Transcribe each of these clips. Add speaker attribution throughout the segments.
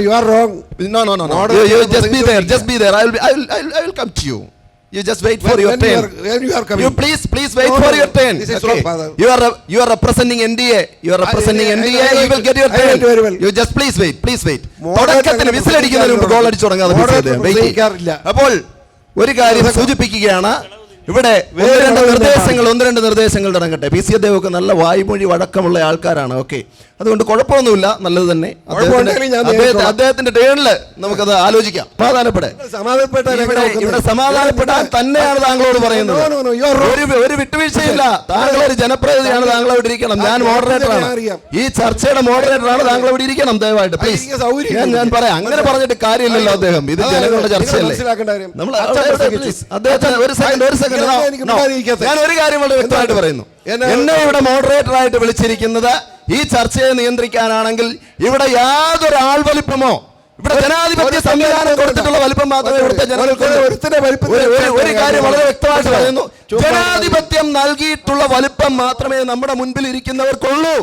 Speaker 1: you are wrong.
Speaker 2: No. You just be there. Just be there. I will come to you. You just wait for your turn.
Speaker 1: When you are coming.
Speaker 2: You please wait for your turn.
Speaker 1: This is wrong, father.
Speaker 2: You are representing NDA. You are representing NDA. You will get your turn. You just please wait. തുടക്കത്തിന് വിസിലടിക്കുന്നതിന് മുമ്പ് goal അടിച്ചു തുടങ്ങാതെ അപ്പോൾ ഒരു കാര്യം സൂചിപ്പിക്കുകയാണ്. ഇവിടെ ഒന്ന് രണ്ട് നിർദ്ദേശങ്ങൾ തുടങ്ങട്ടെ. പി സി അദ്ദേഹമൊക്കെ നല്ല വായ്മൊഴി വഴക്കമുള്ള ആൾക്കാരാണ്. ഓക്കെ, അതുകൊണ്ട് കുഴപ്പമൊന്നുമില്ല, നല്ലത് തന്നെ. അദ്ദേഹത്തിന്റെ ടേണില് നമുക്കത് ആലോചിക്കാം. ഇവിടെ സമാധാനപ്പെടാൻ തന്നെയാണ് താങ്കളോട് പറയുന്നത്. ഒരു വിട്ടുവീഴ്ചയില്ല. താങ്കൾ ഒരു ജനപ്രതിനിധിയാണ്, താങ്കൾ അവിടെ ഇരിക്കണം. ഞാൻ മോഡറേറ്ററാണ്, ഈ ചർച്ചയുടെ മോഡറേറ്ററാണ്. താങ്കൾ ഇവിടെ ഇരിക്കണം ദയവായിട്ട് പ്ലീസ്. ഞാൻ പറയാം, അങ്ങനെ പറഞ്ഞിട്ട് കാര്യമില്ലല്ലോ. അദ്ദേഹം ഇത് ജനങ്ങളുടെ ചർച്ചയല്ലേ. നമ്മൾ അദ്ദേഹത്തിന് ഒരു സെക്കൻഡ് ഞാൻ ഒരു കാര്യം വളരെ വ്യക്തമായിട്ട് പറയുന്നു. എന്നെ ഇവിടെ മോഡറേറ്ററായിട്ട് വിളിച്ചിരിക്കുന്നത് ഈ ചർച്ചയെ നിയന്ത്രിക്കാനാണെങ്കിൽ ഇവിടെ യാതൊരു ആൾ വലിപ്പമോ, ഇവിടെ ജനാധിപത്യ സംവിധാനം കൊടുത്തിട്ടുള്ള വലിപ്പം മാത്രമേ ഇവിടുത്തെ ജനങ്ങൾക്ക്. ഒരു കാര്യം വളരെ വ്യക്തമായിട്ട് പറയുന്നു, ജനാധിപത്യം നൽകിയിട്ടുള്ള വലിപ്പം മാത്രമേ നമ്മുടെ മുൻപിൽ ഇരിക്കുന്നവർക്കുള്ളൂ.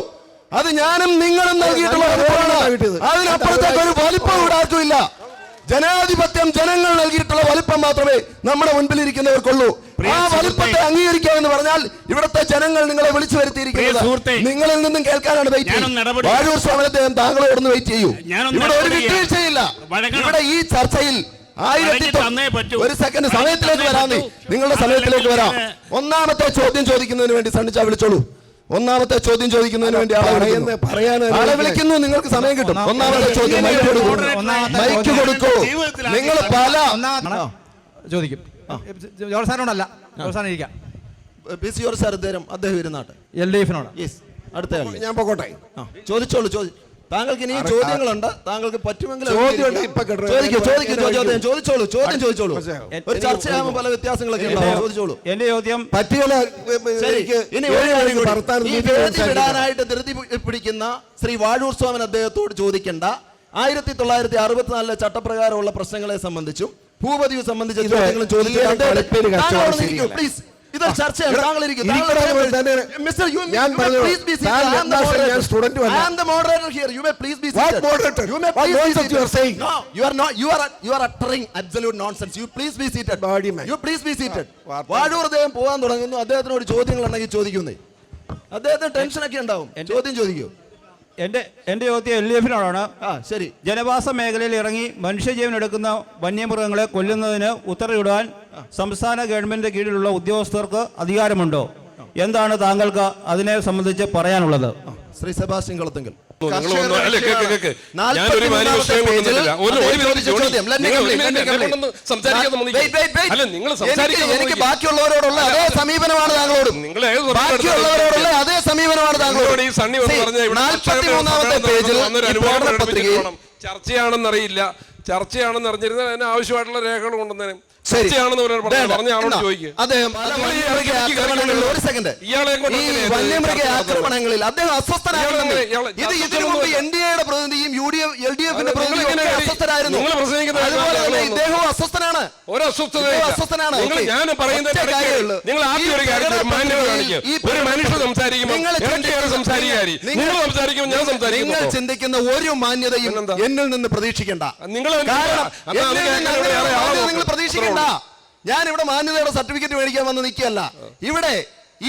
Speaker 2: അത് ഞാനും നിങ്ങളും നൽകിയിട്ടുള്ള വലിപ്പമാണ്. അതിനപ്പുറത്തേക്ക് ഒരു വലിപ്പം ഇവിടെ ആർക്കുമില്ല. ജനാധിപത്യം ജനങ്ങൾ നൽകിയിട്ടുള്ള വലിപ്പം മാത്രമേ നമ്മുടെ മുൻപിൽ ഇരിക്കുന്നവർക്കുള്ളൂ. ആ വലിപ്പത്തെ അംഗീകരിക്കുക എന്ന് പറഞ്ഞാൽ ഇവിടുത്തെ ജനങ്ങൾ നിങ്ങളെ വിളിച്ചു വരുത്തിയിരിക്കുന്നത് നിങ്ങളിൽ നിന്നും കേൾക്കാനാണ്. വാഴൂർ സ്വാമി അദ്ദേഹം താങ്കളോടൊന്ന് വെയിറ്റ് ചെയ്യൂ. ഇവിടെ ഒരു വിട്ടുവീഴ്ചയില്ല. ഇവിടെ ഈ ചർച്ചയിൽ ഒരു സെക്കൻഡ് സമയത്തിലേക്ക് വരാം. നിങ്ങളുടെ സമയത്തിലേക്ക് വരാം. ഒന്നാമത്തെ ചോദ്യം ചോദിക്കുന്നതിന് വേണ്ടി സണ്ണിച്ചാ വിളിച്ചോളൂ. ഒന്നാമത്തെ ചോദ്യം ചോദിക്കുന്നതിന് വേണ്ടി ആളെ വിളിക്കുന്നു. നിങ്ങൾക്ക് സമയം കിട്ടും. ഒന്നാമത്തെ ചോദ്യം മൈക്ക് കൊടുക്കൂ. നിങ്ങൾ പല
Speaker 3: ചോദിക്കും. ജോർജ് സാറിനോടല്ല, ജോർജ് സാറിന് ഇരിക്കാം.
Speaker 2: പി സി ജോർജ് സാർ അദ്ദേഹം ഇരുന്നാട്ടെ.
Speaker 3: LDF-നോട്.
Speaker 2: അടുത്ത
Speaker 1: ഞാൻ പോകട്ടെ.
Speaker 2: ചോദിച്ചോളൂ. താങ്കൾക്ക് ഇനിയും ചോദ്യങ്ങളുണ്ട്. താങ്കൾക്ക് പറ്റുമെങ്കിൽ ചോദിച്ചോളൂ. ഒരു ചർച്ചയാകുമ്പോൾ പല വ്യത്യാസങ്ങളൊക്കെ ചോദിച്ചോളൂ.
Speaker 3: എന്റെ ചോദ്യം
Speaker 2: വിടാനായിട്ട് ധൃതി പിടിക്കുന്ന ശ്രീ വാഴൂർ സ്വാമി അദ്ദേഹത്തോട് ചോദിക്കേണ്ട 1964 ചട്ടപ്രകാരമുള്ള പ്രശ്നങ്ങളെ സംബന്ധിച്ചും ഭൂപതിയെ സംബന്ധിച്ച ചോദ്യങ്ങളും ചോദിക്കാൻ പ്ലീസ്. ഇതൊരു ചർച്ചയാണ്. വാഴൂർ പോകാൻ തുടങ്ങുന്നു. അദ്ദേഹത്തിനോട് ചോദ്യങ്ങൾ ഉണ്ടെങ്കിൽ ചോദിക്കുന്നേ. അദ്ദേഹത്തിന് ടെൻഷനൊക്കെ ഉണ്ടാവും. ചോദ്യം ചോദിക്കൂ.
Speaker 3: എന്റെ ചോദ്യം LDF-നോടാണ്.
Speaker 2: ശരി.
Speaker 3: ജനവാസ മേഖലയിൽ ഇറങ്ങി മനുഷ്യജീവൻ എടുക്കുന്ന വന്യമൃഗങ്ങളെ കൊല്ലുന്നതിന് ഉത്തരവിടാൻ സംസ്ഥാന ഗവൺമെന്റിന്റെ കീഴിലുള്ള ഉദ്യോഗസ്ഥർക്ക് അധികാരമുണ്ടോ? എന്താണ് താങ്കൾക്ക് അതിനെ സംബന്ധിച്ച് പറയാനുള്ളത്?
Speaker 2: ശ്രീ സെബാസ്റ്റ്യൻ കളത്തുങ്കൽ. എനിക്ക് ബാക്കിയുള്ളവരോടുള്ള അതേ സമീപനമാണ് താങ്കളോടും. അതേ സമീപനമാണ് താങ്കളോട്. 43-ാമത്തെ പേജിൽ
Speaker 4: ചർച്ചയാണെന്നറിയില്ല. ചർച്ചയാണെന്ന് അറിഞ്ഞിരുന്നാൽ അതിന് ആവശ്യമായിട്ടുള്ള രേഖകൾ കൊണ്ടുവന്നേനെ. ചർച്ചയാണെന്ന് പറഞ്ഞ ആളോട് ചോദിക്കുക.
Speaker 2: വന്യമൃഗ ആക്രമണങ്ങളിൽ അദ്ദേഹം അസ്വസ്ഥനായിരുന്നു. ഇതിനു മുമ്പ് NDA-യുടെ പ്രതിനിധിയും LDF-ന്റെ പ്രതിനിധിയും അസ്വസ്ഥരായിരുന്നു. അതുപോലെ തന്നെ ഇദ്ദേഹവും അസ്വസ്ഥനാണ്.
Speaker 4: ഞാൻ പറയുന്നത് നിങ്ങൾ ആദ്യം ഒരു കാര്യം മാന്യത കാണിക്കുക. ഒരു മനുഷ്യൻ സംസാരിക്കുമ്പോൾ ഞാൻ സംസാരിക്കും.
Speaker 2: നിങ്ങൾ ചിന്തിക്കുന്ന ഒരു മാന്യതയും എന്നിൽ നിന്ന് പ്രതീക്ഷിക്കേണ്ട. നിങ്ങൾ പ്രതീക്ഷിക്കേണ്ട. ഞാൻ ഇവിടെ മാന്യതയുടെ സർട്ടിഫിക്കറ്റ് മേടിക്കാൻ വന്ന് നിൽക്കുകയല്ല. ഇവിടെ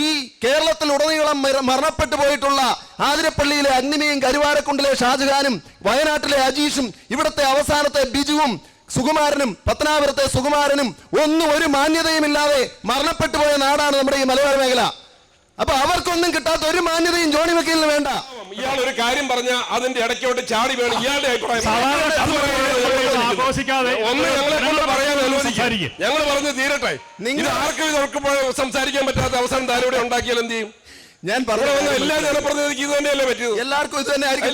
Speaker 2: ഈ കേരളത്തിൽ ഉടനീളം മരണപ്പെട്ടു പോയിട്ടുള്ള ആതിരപ്പള്ളിയിലെ അഗ്നിമയും കരുവാരക്കുണ്ടിലെ ഷാജഹാനും വയനാട്ടിലെ അജീഷും ഇവിടുത്തെ അവസാനത്തെ ബിജുവും സുകുമാരനും പത്തനാപുരത്തെ സുകുമാരനും ഒന്നും ഒരു മാന്യതയുമില്ലാതെ മരണപ്പെട്ടു പോയ നാടാണ് നമ്മുടെ ഈ മലയോര മേഖല. അപ്പൊ അവർക്കൊന്നും കിട്ടാത്ത ഒരു മാന്യതയും ജോണി വക്കീലിന് വേണ്ട.
Speaker 4: ഇയാൾ ഒരു കാര്യം പറഞ്ഞ അതിന്റെ ഇടയ്ക്കോട്ട് ചാടി വേണം ഇയാളുടെ അഭിപ്രായം. ഞങ്ങൾ പറഞ്ഞ് തീരട്ടെ. നിങ്ങൾ ആർക്കും സംസാരിക്കാൻ പറ്റാത്ത അവസാനം താരൂടെ ഉണ്ടാക്കിയാൽ എന്ത് ചെയ്യും?
Speaker 2: ഞാൻ പറഞ്ഞു
Speaker 4: എല്ലാ ജനപ്രതിനിധിക്ക് ഇത് തന്നെയല്ലേ പറ്റിയത്.
Speaker 2: എല്ലാവർക്കും ഇത് തന്നെ ആയിരിക്കും.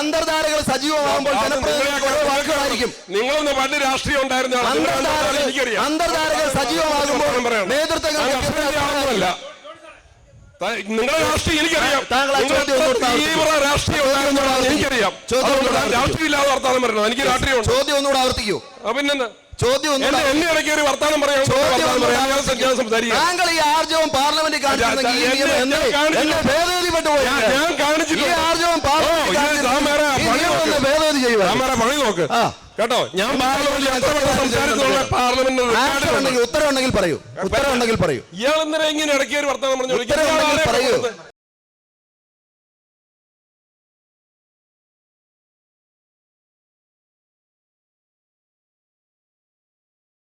Speaker 2: അന്തർധാരകൾ സജീവമാകുമ്പോൾ ജനപ്രതിനിധിക്കും
Speaker 4: നിങ്ങളൊന്ന് പണ്ട് രാഷ്ട്രീയം ഉണ്ടായിരുന്ന
Speaker 2: അന്തർധാരകൾ സജീവമാകുമ്പോൾ
Speaker 4: നേതൃത്വമല്ല. നിങ്ങളുടെ രാഷ്ട്രീയം എനിക്കറിയാം. തീവ്ര രാഷ്ട്രീയം ഉണ്ടായിരുന്നതാണ് എനിക്കറിയാം. രാഷ്ട്രീയം ഇല്ലാതെ വർത്താനം പറയണം. എനിക്ക് രാഷ്ട്രീയം
Speaker 2: ചോദ്യം ഒന്നുകൂടെ ആവർത്തിക്കൂ.
Speaker 4: പിന്നെന്താ
Speaker 2: ചോദ്യം ഒന്നും
Speaker 4: എന്നെ ഇടയ്ക്ക് ഒരു വർത്താനം പറയാം.
Speaker 2: താങ്കൾ ഈ ആർജവം പാർലമെന്റിൽ കാണിച്ചിട്ടുണ്ടെങ്കിൽ ഈ നിയമം എന്നെ ഭേദഗതിപ്പെട്ടു പോയി.
Speaker 4: ഞാൻ കാണിച്ചിട്ടില്ല.
Speaker 2: ഈ ആർജവം പാർലമെന്റ് ഭേദഗതി ചെയ്യുക
Speaker 4: കേട്ടോ. ഞാൻ
Speaker 2: ഉത്തരവുണ്ടെങ്കിൽ പറയൂ.
Speaker 4: ഇയാൾ എന്തിനാ ഇങ്ങനെ ഇടയ്ക്ക് ഒരു വർത്താനം പറഞ്ഞു?
Speaker 2: പറയൂ.